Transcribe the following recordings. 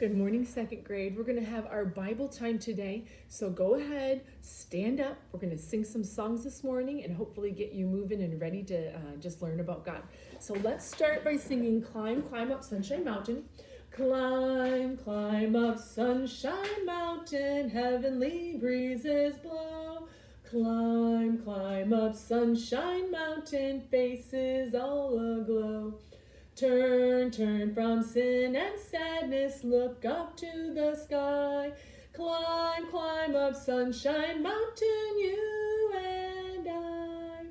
Good morning, second grade. We're going to have our Bible time today. So go ahead, stand up. We're going to sing some songs this morning and hopefully get you moving and ready to just learn about God. So let's start by singing Climb, Climb Up Sunshine Mountain. Climb, climb up Sunshine Mountain, heavenly breezes blow. Climb, climb up Sunshine Mountain, faces all aglow. Turn, turn from sin and sadness, look up to the sky. Climb, climb up Sunshine Mountain, you and I.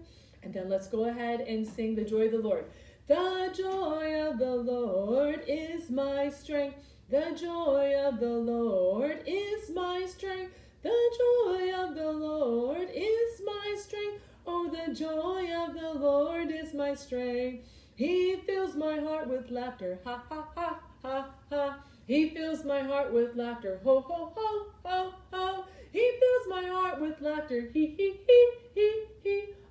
And then let's go ahead and sing the joy of the Lord. The joy of the Lord is my strength. The joy of the Lord is my strength. The joy of the Lord is my strength. Oh, the joy of the Lord is my strength. He fills my heart with laughter, ha, ha, ha, ha, ha. He fills my heart with laughter, ho, ho, ho, ho, ho. He fills my heart with laughter, he.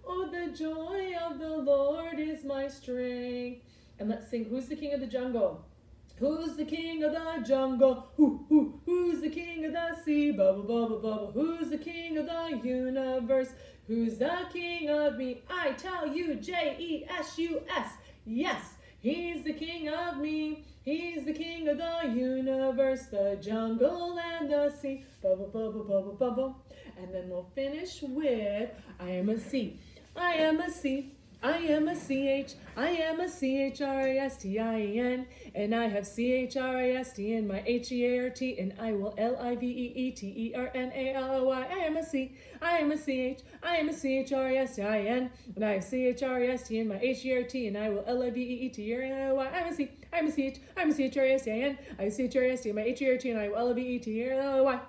Oh, the joy of the Lord is my strength. And let's sing, who's the king of the jungle? Who's the king of the jungle? Who's the king of the sea? Bubble, bubble, bubble. Who's the king of the universe? Who's the king of me? I tell you, J-E-S-U-S. Yes, he's the king of me. He's the king of the universe, the jungle and the sea. Bubble, bubble, bubble, bubble. And then we'll finish with I am a C. I am a C. I am a C-H, I am a C-H-R-I-S-T-I-N, and I have C-H-R-I-S-T in my H-E-A-R-T, and I will L-I-V-E-E-T-E-R-N-A-L-O-Y. I am a C, I am a C-H, I am a C-H-R-I-S-T-I-N, and I have C-H-R-I-S-T in my H-E-A-R-T, and I will L-I-V-E-E-T-E-R-N-A-L-O-Y. I am a C, I am a C-H, I am a C-H-R-I-S-T-I-N, I have C-H-R-I-S-T in my H-E-A-R-T, and I will L-I-V-E-E-T-E-R-N-A-L-O-Y.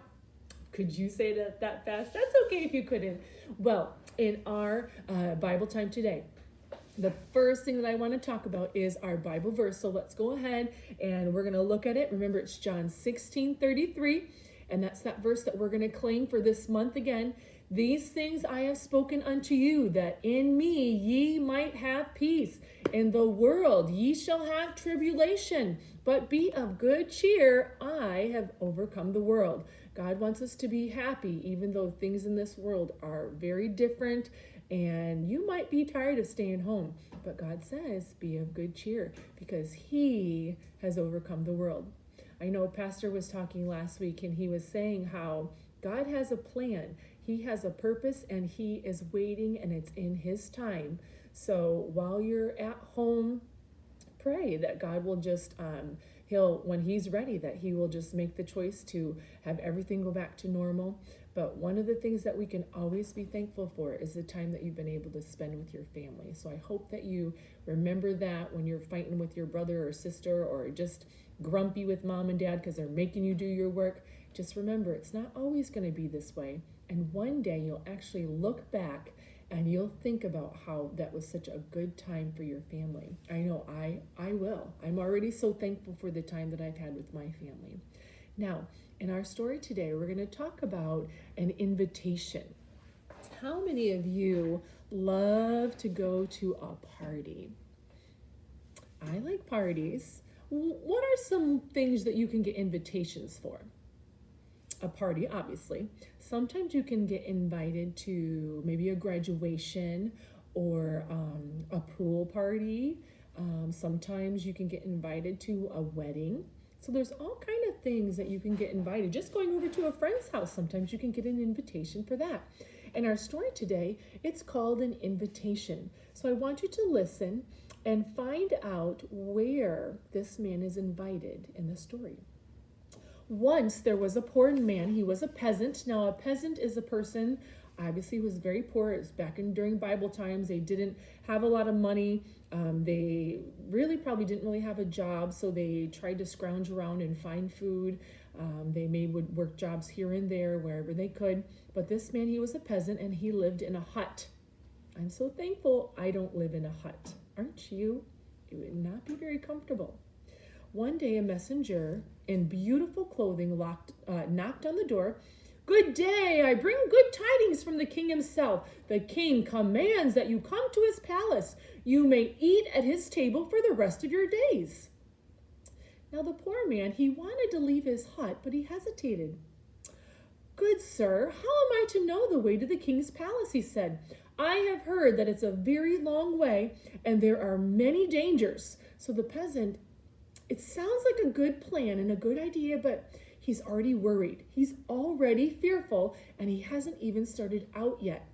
Could you say that fast? That's okay if you couldn't. Well, in our Bible time today, the first thing that I want to talk about is our Bible verse. So let's go ahead and we're going to look at it. Remember, it's John 16:33, and that's that verse that we're going to claim for this month again. These things I have spoken unto you, that in me ye might have peace. In the world ye shall have tribulation, but be of good cheer. I have overcome the world. God wants us to be happy, even though things in this world are very different. And you might be tired of staying home, but God says, be of good cheer because he has overcome the world. I know Pastor was talking last week and he was saying how God has a plan. He has a purpose and he is waiting and it's in his time. So while you're at home, pray that God will just, when he's ready, that he will just make the choice to have everything go back to normal. But one of the things that we can always be thankful for is the time that you've been able to spend with your family. So I hope that you remember that when you're fighting with your brother or sister or just grumpy with mom and dad because they're making you do your work. Just remember, it's not always going to be this way. And one day you'll actually look back and you'll think about how that was such a good time for your family. I know I will. I'm already so thankful for the time that I've had with my family. Now, in our story today, we're going to talk about an invitation. How many of you love to go to a party? I like parties. What are some things that you can get invitations for? A party, obviously. Sometimes you can get invited to maybe a graduation or a pool party. Sometimes you can get invited to a wedding. So there's all kind of things that you can get invited. Just going over to a friend's house, sometimes you can get an invitation for that. In our story today, it's called an invitation. So I want you to listen and find out where this man is invited in the story. Once there was a poor man. He was a peasant. Now a peasant is a person, obviously, who was very poor. It was during Bible times. They didn't have a lot of money. They really probably didn't really have a job, so they tried to scrounge around and find food. They would work jobs here and there, wherever they could. But this man, he was a peasant, and he lived in a hut. I'm so thankful I don't live in a hut. Aren't you? It would not be very comfortable. One day, a messenger in beautiful clothing knocked on the door. Good day, I bring good tidings from the king himself. The king commands that you come to his palace. You may eat at his table for the rest of your days. Now the poor man, he wanted to leave his hut, but he hesitated. Good sir, how am I to know the way to the king's palace? He said. I have heard that it's a very long way and there are many dangers. So the peasant, it sounds like a good plan and a good idea, but he's already worried. He's already fearful and he hasn't even started out yet.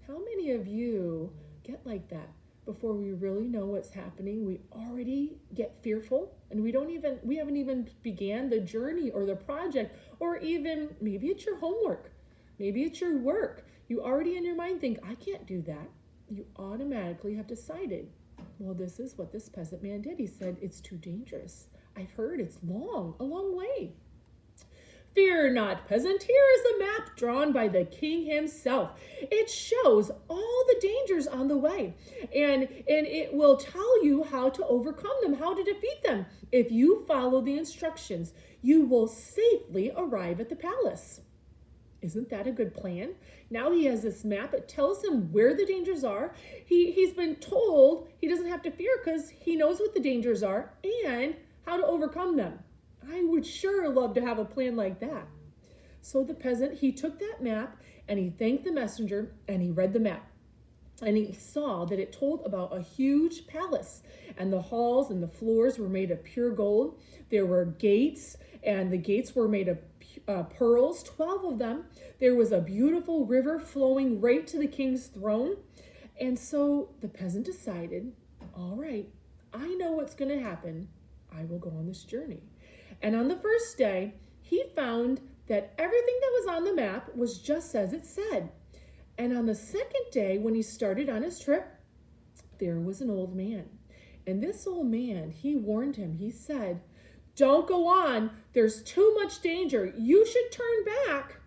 How many of you get like that? Before we really know what's happening, we already get fearful and we haven't even began the journey or the project, or even maybe it's your homework. Maybe it's your work. You already in your mind think, I can't do that. You automatically have decided, well, this is what this peasant man did. He said, it's too dangerous. I've heard it's a long way. Fear not, peasant. Here is a map drawn by the king himself. It shows all the dangers on the way, and it will tell you how to overcome them, how to defeat them. If you follow the instructions, you will safely arrive at the palace. Isn't that a good plan? Now he has this map. It tells him where the dangers are. He's been told he doesn't have to fear because he knows what the dangers are and how to overcome them. I would sure love to have a plan like that. So the peasant, he took that map and he thanked the messenger and he read the map. And he saw that it told about a huge palace, and the halls and the floors were made of pure gold. There were gates, and the gates were made of pearls, 12 of them. There was a beautiful river flowing right to the king's throne. And so the peasant decided, all right, I know what's going to happen. I will go on this journey. And on the first day, he found that everything that was on the map was just as it said. And on the second day, when he started on his trip, there was an old man. And this old man, he warned him. He said, don't go on. There's too much danger. You should turn back.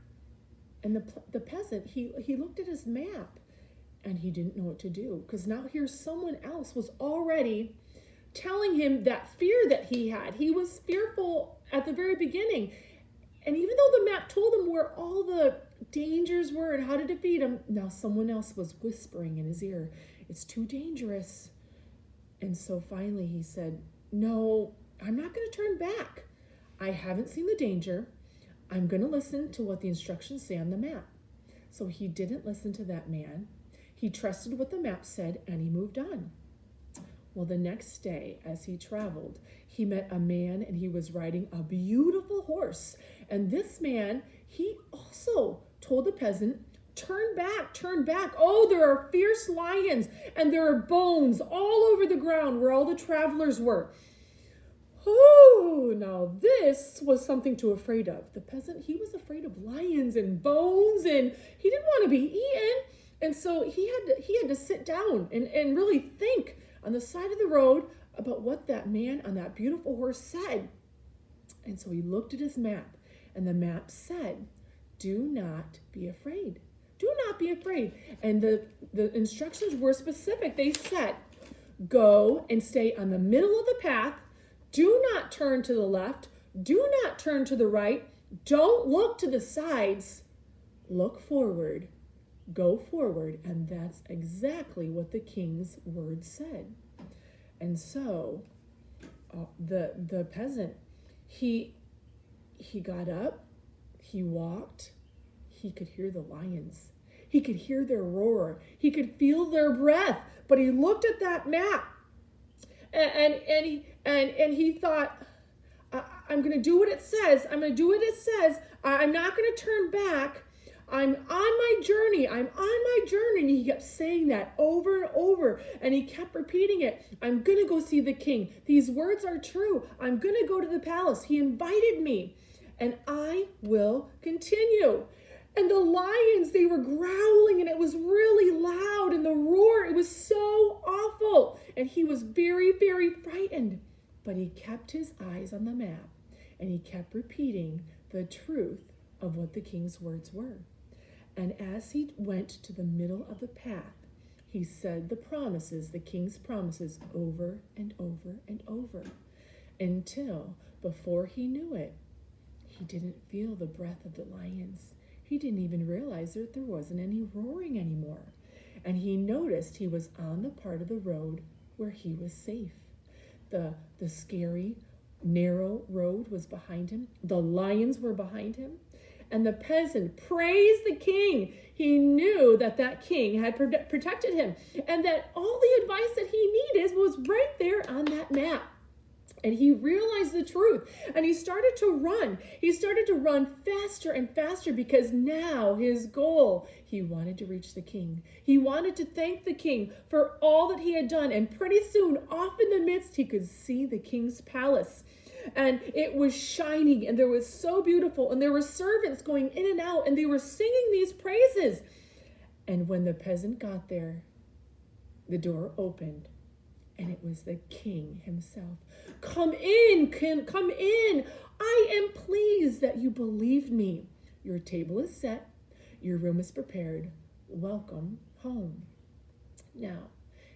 And the peasant, he looked at his map and he didn't know what to do, because now here someone else was already telling him that fear that he had. He was fearful at the very beginning. And even though the map told him where all the dangers were and how to defeat him, now someone else was whispering in his ear, it's too dangerous. And so finally he said, no, I'm not going to turn back. I haven't seen the danger. I'm going to listen to what the instructions say on the map. So he didn't listen to that man. He trusted what the map said and he moved on. Well, the next day, as he traveled, he met a man and he was riding a beautiful horse. And this man, he also told the peasant, turn back, turn back. Oh, there are fierce lions and there are bones all over the ground where all the travelers were. Oh, now this was something to be afraid of. The peasant, he was afraid of lions and bones and he didn't want to be eaten. And so he had to sit down and really think on the side of the road about what that man on that beautiful horse said. And so he looked at his map, and the map said, do not be afraid. Do not be afraid. And the instructions were specific. They said, go and stay on the middle of the path. Do not turn to the left. Do not turn to the right. Don't look to the sides. Look forward. Go forward. And that's exactly what the king's words said. And so the peasant, he got up, he walked, he could hear the lions. He could hear their roar. He could feel their breath. But he looked at that map and he thought, I'm going to do what it says. I'm going to do what it says. I'm not going to turn back. I'm on my journey. I'm on my journey. And he kept saying that over and over. And he kept repeating it. I'm going to go see the king. These words are true. I'm going to go to the palace. He invited me. And I will continue. And the lions, they were growling and it was really loud. And the roar, it was so awful. And he was very, very frightened. But he kept his eyes on the map. And he kept repeating the truth of what the king's words were. And as he went to the middle of the path, he said the promises, the king's promises, over and over and over, until before he knew it, he didn't feel the breath of the lions. He didn't even realize that there wasn't any roaring anymore. And he noticed he was on the part of the road where he was safe. The scary narrow road was behind him. The lions were behind him. And the peasant praised the king. He knew that that king had protected him and that all the advice that he needed was right there on that map. And he realized the truth and he started to run. He started to run faster and faster because now his goal, he wanted to reach the king. He wanted to thank the king for all that he had done. And pretty soon, off in the midst, he could see the king's palace. And it was shining and there was so beautiful. And there were servants going in and out and they were singing these praises. And when the peasant got there, the door opened. And it was the king himself. Come in, come in. I am pleased that you believed me. Your table is set. Your room is prepared. Welcome home. Now,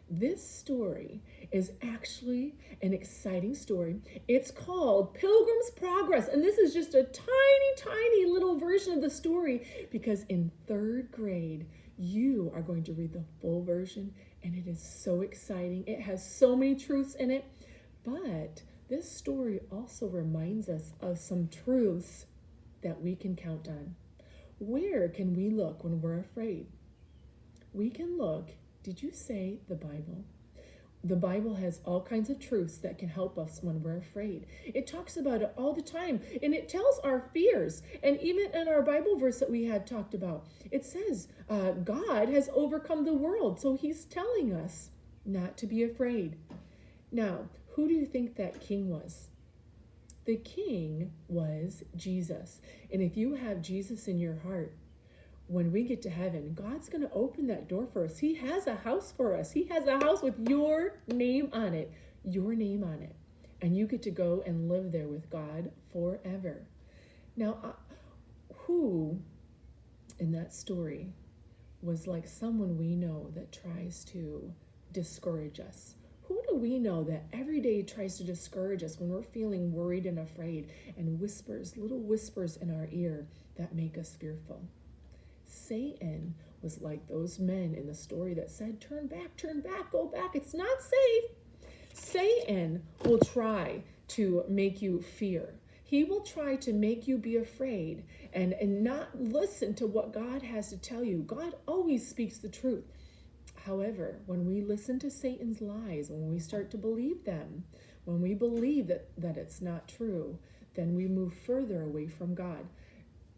this story is actually an exciting story. It's called Pilgrim's Progress. And this is just a tiny, tiny little version of the story because in 3rd grade, you are going to read the full version. And it is so exciting. It has so many truths in it. But this story also reminds us of some truths that we can count on. Where can we look when we're afraid? We can look, did you say the Bible? The Bible has all kinds of truths that can help us when we're afraid. It talks about it all the time, and it tells our fears. And even in our Bible verse that we had talked about, it says God has overcome the world. So he's telling us not to be afraid. Now, who do you think that king was? The king was Jesus. And if you have Jesus in your heart, when we get to heaven, God's going to open that door for us. He has a house for us. He has a house with your name on it, your name on it. And you get to go and live there with God forever. Now, who in that story was like someone we know that tries to discourage us? Who do we know that every day tries to discourage us when we're feeling worried and afraid and whispers, little whispers in our ear that make us fearful? Satan was like those men in the story that said, turn back, go back. It's not safe. Satan will try to make you fear. He will try to make you be afraid and not listen to what God has to tell you. God always speaks the truth. However, when we listen to Satan's lies, when we start to believe them, when we believe that it's not true, then we move further away from God.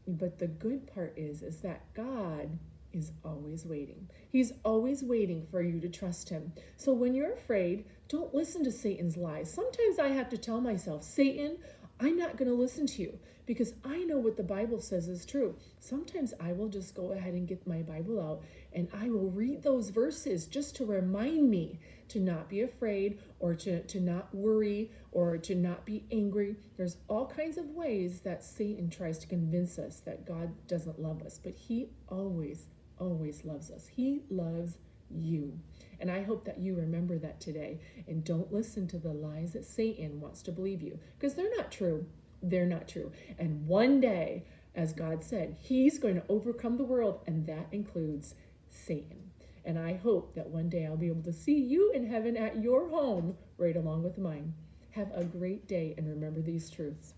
But the good part is that God is always waiting. He's always waiting for you to trust him. So when you're afraid, don't listen to Satan's lies. Sometimes I have to tell myself, Satan, I'm not going to listen to you because I know what the Bible says is true. Sometimes I will just go ahead and get my Bible out and I will read those verses just to remind me to not be afraid or to not worry or to not be angry. There's all kinds of ways that Satan tries to convince us that God doesn't love us, but he always loves us. He loves you. And I hope that you remember that today and don't listen to the lies that Satan wants to believe you because they're not true. They're not true. And one day, as God said, he's going to overcome the world, and that includes Satan. And I hope that one day I'll be able to see you in heaven at your home right along with mine. Have a great day and remember these truths.